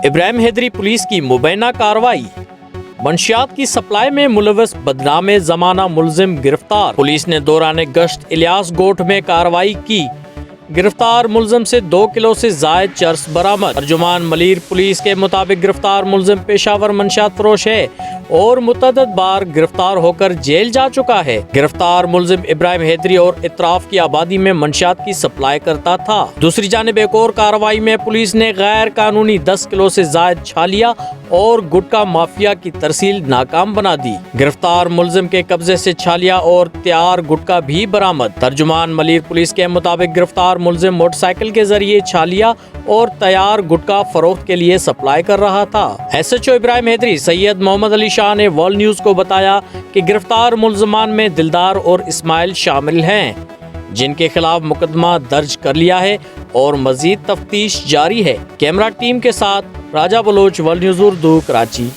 ابراہیم حیدری police کی مبینہ کارروائی۔ منشیات کی سپلائی میں ملوث بدنام زمانہ ملزم گرفتار۔ پولیس نے دوران گشت الیاس گوٹھ میں کارروائی کی۔ گرفتار ملزم سے 2 کلو سے زائد چرس برآمد۔ ترجمان ملیر پولیس کے مطابق گرفتار ملزم پیشہ ور منشیات فروش ہے اور متعدد بار گرفتار ہو کر جیل جا چکا ہے۔ گرفتار ملزم ابراہیم حیدری اور اطراف کی آبادی میں منشیات کی سپلائی کرتا تھا۔ دوسری جانب ایک اور کارروائی میں پولیس نے غیر قانونی 10 کلو سے زائد چھالیاں اور گٹکا مافیا کی ترسیل ناکام بنا دی۔ گرفتار ملزم کے قبضے سے چھالیاں اور تیار گٹکا بھی برآمد۔ ترجمان ملیر پولیس کے مطابق گرفتار ملزم موٹر سائیکل کے ذریعے چھالیاں اور تیار گٹکا فروخت کے لیے سپلائی کر رہا تھا۔ ایس ایچ او ابراہیم حیدری سید محمد علی شاہ نے ورلڈ نیوز کو بتایا کہ گرفتار ملزمان میں دلدار اور اسماعیل شامل ہیں، جن کے خلاف مقدمہ درج کر لیا ہے اور مزید تفتیش جاری ہے۔ کیمرہ ٹیم کے ساتھ راجہ بلوچ، ورلڈ نیوز اردو، کراچی۔